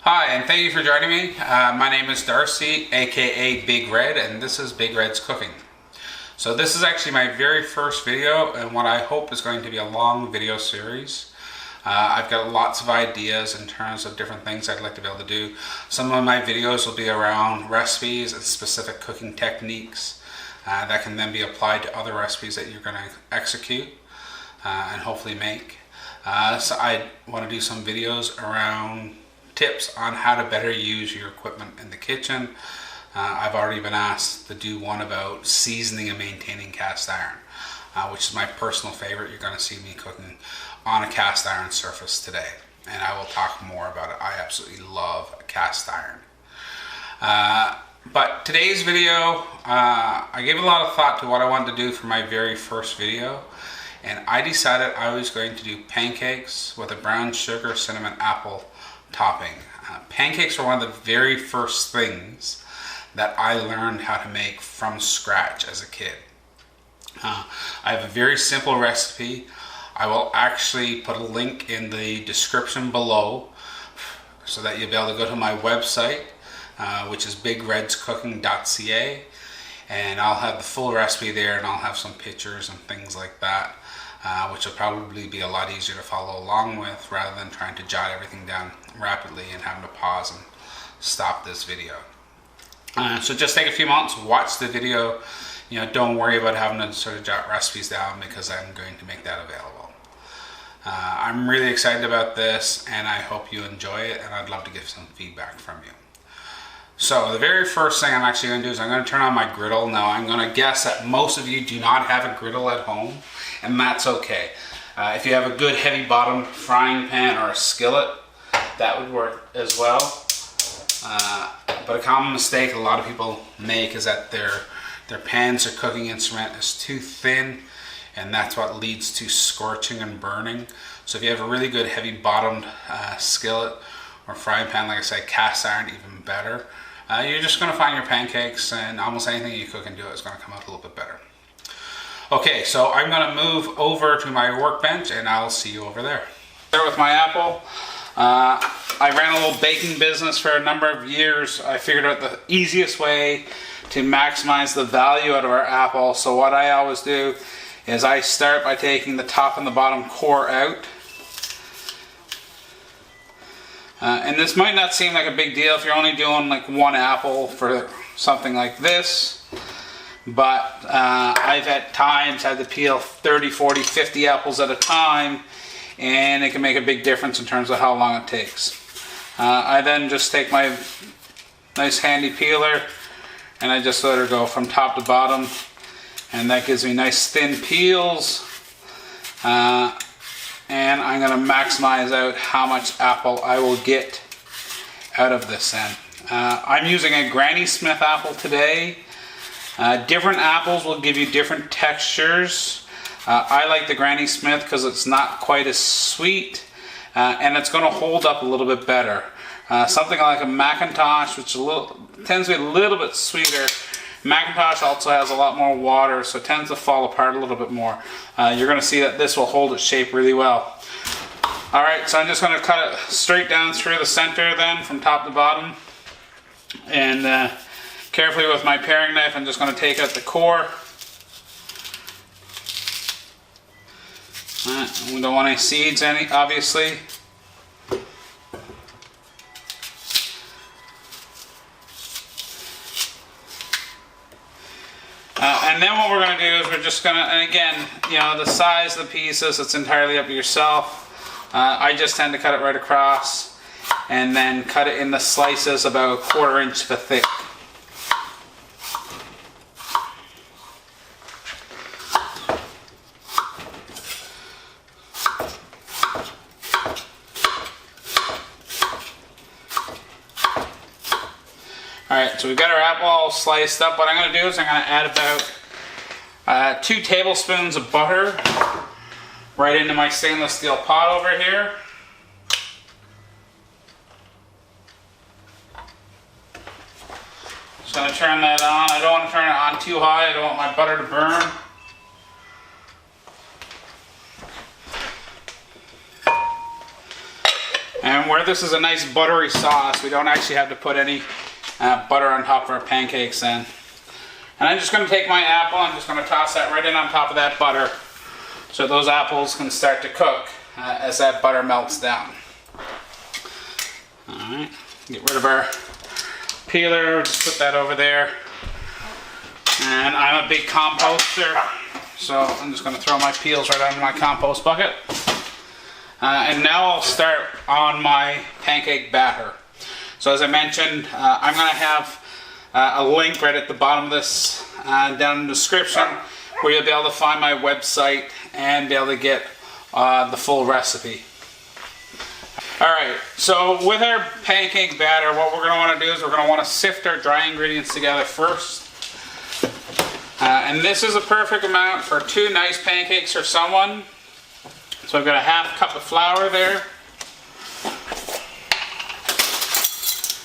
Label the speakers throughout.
Speaker 1: Hi, and thank you for joining me. My name is Darcy, aka Big Red, and this is Big Red's Cooking. So this is actually my very first video, and what I hope is going to be a long video series. I've got lots of ideas in terms of different things I'd like to be able to do. Some of my videos will be around recipes and specific cooking techniques that can then be applied to other recipes that you're going to execute and hopefully make. So I want to do some videos around tips on how to better use your equipment in the kitchen. I've already been asked to do one about seasoning and maintaining cast iron, which is my personal favorite. You're going to see me cooking on a cast iron surface today, and I will talk more about it. I absolutely love cast iron. But today's video, I gave a lot of thought to what I wanted to do for my very first video, and I decided I was going to do pancakes with a brown sugar cinnamon apple topping. Pancakes are one of the very first things that I learned how to make from scratch as a kid. I have a very simple recipe. I will actually put a link in the description below so that you'll be able to go to my website, which is bigredscooking.ca, and I'll have the full recipe there, and I'll have some pictures and things like that, which will probably be a lot easier to follow along with rather than trying to jot everything down rapidly and having to pause and stop this video. So just take a few moments, watch the video. You know, don't worry about having to sort of jot recipes down because I'm going to make that available. I'm really excited about this, and I hope you enjoy it, and I'd love to get some feedback from you. So the very first thing I'm actually going to do is I'm going to turn on my griddle. Now I'm going to guess that most of you do not have a griddle at home, and that's okay. If you have a good heavy bottom frying pan or a skillet, that would work as well. But a common mistake a lot of people make is that their pans or cooking instrument is too thin, and that's what leads to scorching and burning. So if you have a really good heavy bottomed skillet or frying pan, like I said, cast iron, even better, you're just going to find your pancakes and almost anything you cook and do is going to come out a little bit better. Okay, so I'm going to move over to my workbench, and I'll see you over there. Start with my apple. I ran a little baking business for a number of years. I figured out the easiest way to maximize the value out of our apple. So what I always do is I start by taking the top and the bottom core out. And this might not seem like a big deal if you're only doing like one apple for something like this. But I've at times had to peel 30, 40, 50 apples at a time, and it can make a big difference in terms of how long it takes. I then just take my nice handy peeler and I just let her go from top to bottom, and that gives me nice thin peels, and I'm going to maximize out how much apple I will get out of this end. I'm using a Granny Smith apple today. Different apples will give you different textures. I like the Granny Smith because it's not quite as sweet, and it's going to hold up a little bit better. Something like a Macintosh, which tends to be a little bit sweeter. Macintosh also has a lot more water, so it tends to fall apart a little bit more. You're going to see that this will hold its shape really well. Alright, so I'm just going to cut it straight down through the center then, from top to bottom. And carefully with my paring knife, I'm just going to take out the core. We don't want any seeds, obviously. And then what we're going to do is we're just going to, and again, you know, the size of the pieces, it's entirely up to yourself. I just tend to cut it right across and then cut it in the slices about 1/4 inch thick. Alright, so we've got our apple all sliced up. What I'm going to do is I'm going to add about 2 tablespoons of butter right into my stainless steel pot over here. Just going to turn that on. I don't want to turn it on too high. I don't want my butter to burn. And And where this is a nice buttery sauce, we don't actually have to put any butter on top of our pancakes then. And I'm just going to take my apple, I'm just going to toss that right in on top of that butter so those apples can start to cook as that butter melts down. Alright, get rid of our peeler, just put that over there. And I'm a big composter, so I'm just going to throw my peels right out of my compost bucket. And now I'll start on my pancake batter. So as I mentioned, I'm going to have a link right at the bottom of this down in the description where you'll be able to find my website and be able to get the full recipe. Alright, so with our pancake batter, what we're going to want to do is we're going to want to sift our dry ingredients together first. And this is a perfect amount for 2 nice pancakes for someone. So I've got a half cup of flour there.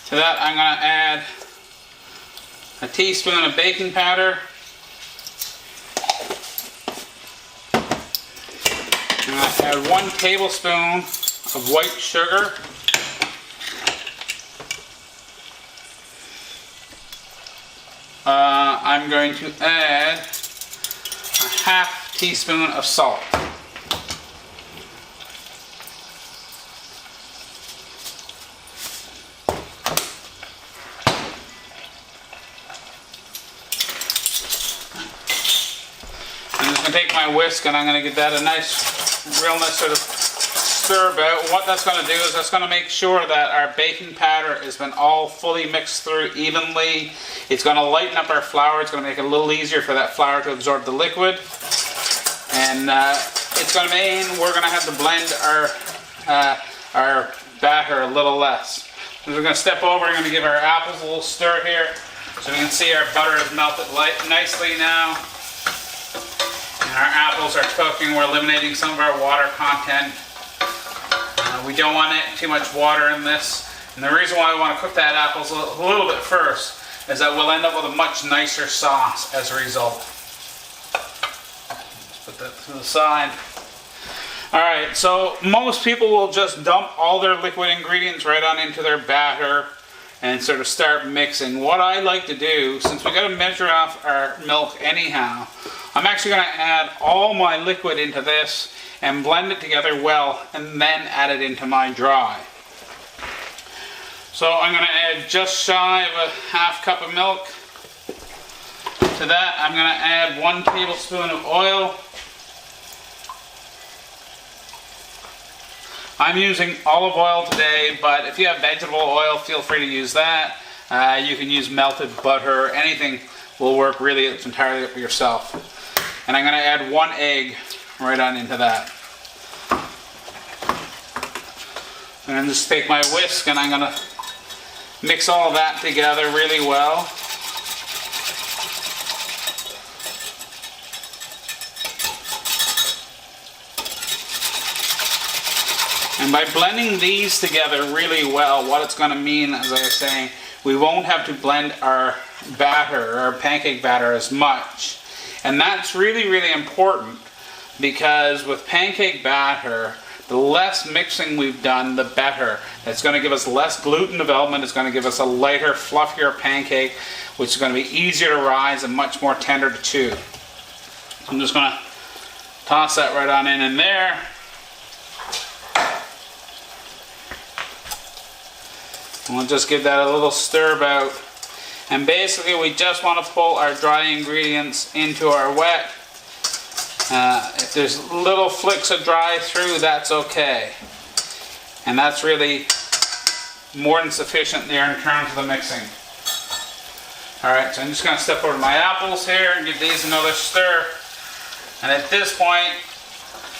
Speaker 1: To that I'm going to add a teaspoon of baking powder. I'm going to add 1 tablespoon of white sugar. I'm going to add a half teaspoon of salt. I'm just going to take my whisk and I'm going to give that a nice, real nice sort of stir about. What that's going to do is that's going to make sure that our baking powder has been all fully mixed through evenly. It's going to lighten up our flour. It's going to make it a little easier for that flour to absorb the liquid. And it's going to mean we're going to have to blend our batter a little less. So we're going to step over and going to give our apples a little stir here. So we can see our butter is melted nicely now. And our apples are cooking. We're eliminating some of our water content. We don't want too much water in this. And the reason why we want to cook that apples a little bit first is that we'll end up with a much nicer sauce as a result. Let's put that to the side. Alright, so most people will just dump all their liquid ingredients right on into their batter and sort of start mixing. What I like to do, since we got to measure off our milk anyhow, I'm actually going to add all my liquid into this and blend it together well and then add it into my dry. So I'm going to add just shy of a half cup of milk. To that I'm going to add 1 tablespoon of oil. I'm using olive oil today, but if you have vegetable oil, feel free to use that. You can use melted butter, anything will work really, it's entirely up to yourself. And I'm going to add 1 egg right on into that. And then just take my whisk and I'm going to mix all that together really well. And by blending these together really well, what it's going to mean, as I was saying, we won't have to blend our batter, our pancake batter, as much. And that's really, really important because with pancake batter, the less mixing we've done, the better. It's going to give us less gluten development. It's going to give us a lighter, fluffier pancake, which is going to be easier to rise and much more tender to chew. So I'm just going to toss that right on in there. And we'll just give that a little stir about. And basically we just want to pull our dry ingredients into our wet. If there's little flicks of dry through, that's okay. And that's really more than sufficient there in terms of the mixing. Alright, so I'm just going to step over to my apples here and give these another stir. And at this point,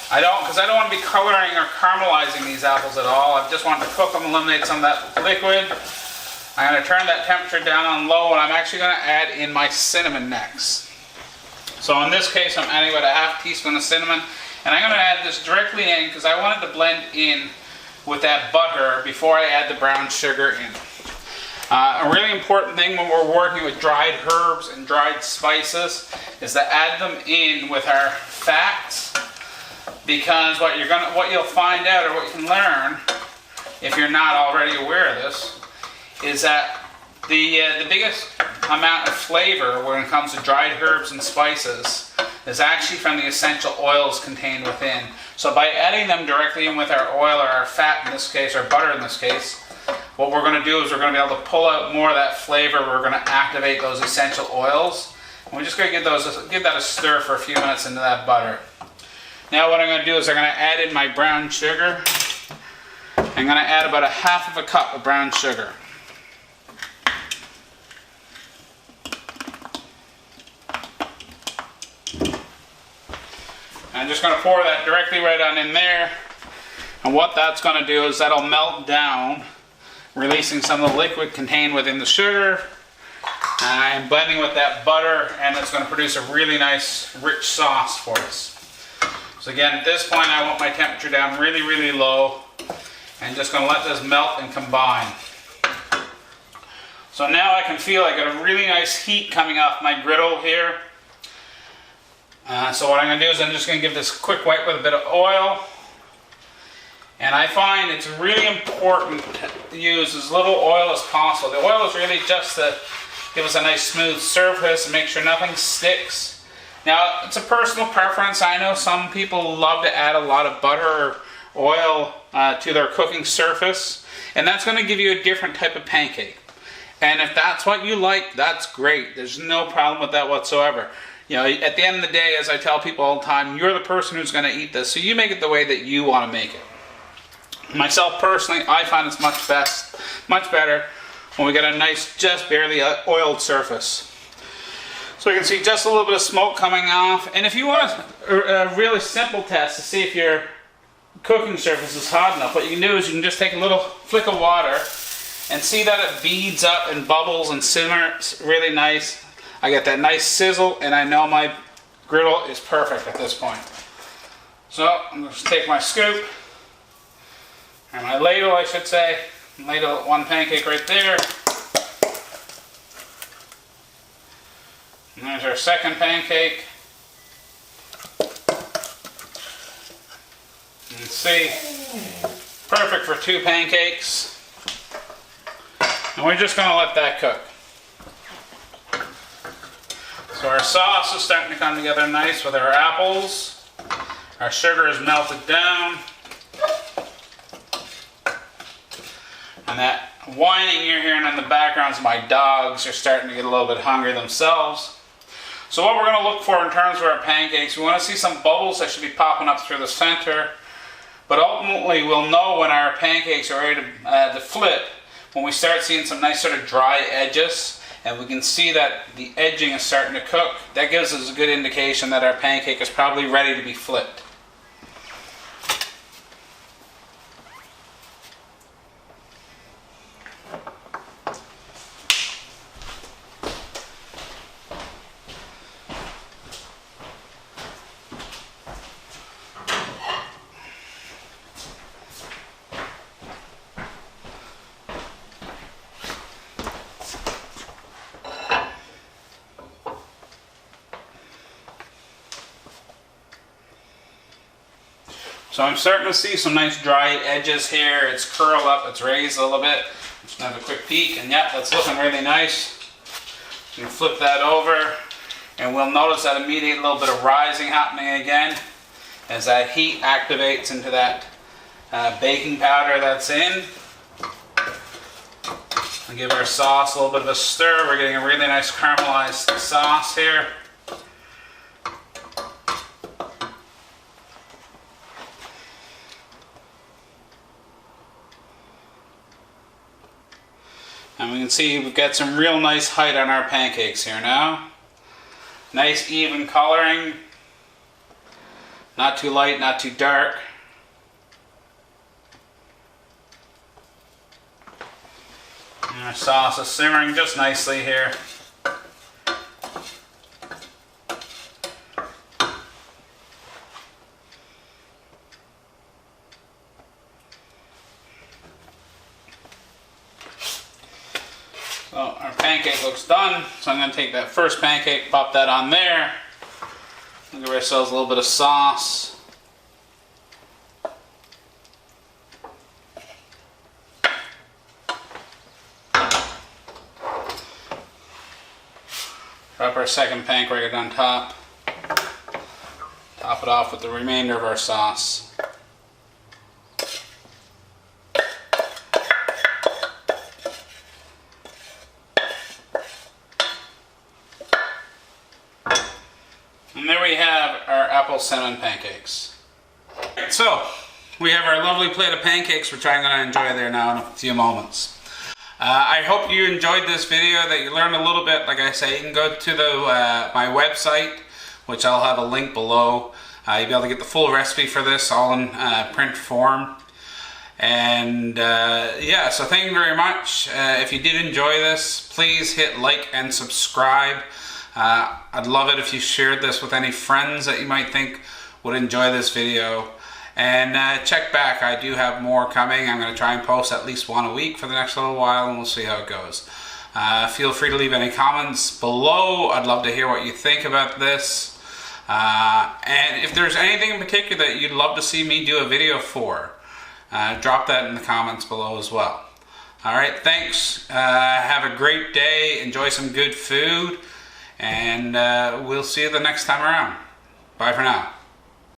Speaker 1: because I don't want to be coloring or caramelizing these apples at all. I just want to cook them, eliminate some of that liquid. I'm going to turn that temperature down on low, and I'm actually going to add in my cinnamon next. So in this case, I'm adding about a half teaspoon of cinnamon, and I'm going to add this directly in because I want it to blend in with that butter before I add the brown sugar in. A really important thing when we're working with dried herbs and dried spices is to add them in with our fats, because what you'll find out, or what you can learn, if you're not already aware of this, is that the biggest amount of flavor when it comes to dried herbs and spices is actually from the essential oils contained within. So by adding them directly in with our oil or our fat in this case, or butter in this case, what we're going to do is we're going to be able to pull out more of that flavor. We're going to activate those essential oils. And we're just going to give that a stir for a few minutes into that butter. Now what I'm going to do is I'm going to add in my brown sugar. I'm going to add about 1/2 cup of brown sugar. I'm just going to pour that directly right on in there. And what that's going to do is that'll melt down, releasing some of the liquid contained within the sugar. I'm blending with that butter, and it's going to produce a really nice rich sauce for us. So again, at this point I want my temperature down really, really low, and just going to let this melt and combine. So now I can feel I got a really nice heat coming off my griddle here. So what I'm going to do is I'm just going to give this a quick wipe with a bit of oil. And I find it's really important to use as little oil as possible. The oil is really just to give us a nice smooth surface and make sure nothing sticks. Now, it's a personal preference. I know some people love to add a lot of butter or oil to their cooking surface, and that's going to give you a different type of pancake. And if that's what you like, that's great. There's no problem with that whatsoever. You know, at the end of the day, as I tell people all the time, you're the person who's going to eat this, so you make it the way that you want to make it. Myself personally, I find it's much better when we get a nice, just barely oiled surface. So you can see just a little bit of smoke coming off. And if you want a really simple test to see if your cooking surface is hot enough, what you can do is you can just take a little flick of water and see that it beads up and bubbles and simmers really nice. I get that nice sizzle, and I know my griddle is perfect at this point. So I'm going to take my scoop, and my ladle, I should say, ladle one pancake right there. And there's our second pancake. You can see, perfect for 2 pancakes. And we're just going to let that cook. So our sauce is starting to come together nice with our apples. Our sugar is melted down. And that whining you're hearing in the background is my dogs are starting to get a little bit hungry themselves. So what we're going to look for in terms of our pancakes, we want to see some bubbles that should be popping up through the center. But ultimately we'll know when our pancakes are ready to flip when we start seeing some nice sort of dry edges. And we can see that the edging is starting to cook. That gives us a good indication that our pancake is probably ready to be flipped. So I'm starting to see some nice dry edges here. It's curled up, it's raised a little bit. Just have a quick peek, and yeah, that's looking really nice. You can flip that over, and we'll notice that immediate little bit of rising happening again as that heat activates into that baking powder that's in. We'll give our sauce a little bit of a stir. We're getting a really nice caramelized sauce here. And we can see we've got some real nice height on our pancakes here now. Nice even coloring. Not too light, not too dark. And our sauce is simmering just nicely here. So our pancake looks done. So I'm going to take that first pancake, pop that on there. Give ourselves a little bit of sauce. up our second pancake on top. Top it off with the remainder of our sauce. And there we have our apple cinnamon pancakes. So, we have our lovely plate of pancakes, which I'm going to enjoy there now in a few moments. I hope you enjoyed this video, that you learned a little bit. Like I say, you can go to my website, which I'll have a link below. You'll be able to get the full recipe for this all in print form. And yeah, so thank you very much. If you did enjoy this, please hit like and subscribe. I'd love it if you shared this with any friends that you might think would enjoy this video. And check back, I do have more coming. I'm going to try and post at least one a week for the next little while, and we'll see how it goes. Feel free to leave any comments below. I'd love to hear what you think about this. And if there's anything in particular that you'd love to see me do a video for, drop that in the comments below as well. Alright, thanks. Have a great day. Enjoy some good food. And we'll see you the next time around. Bye for now.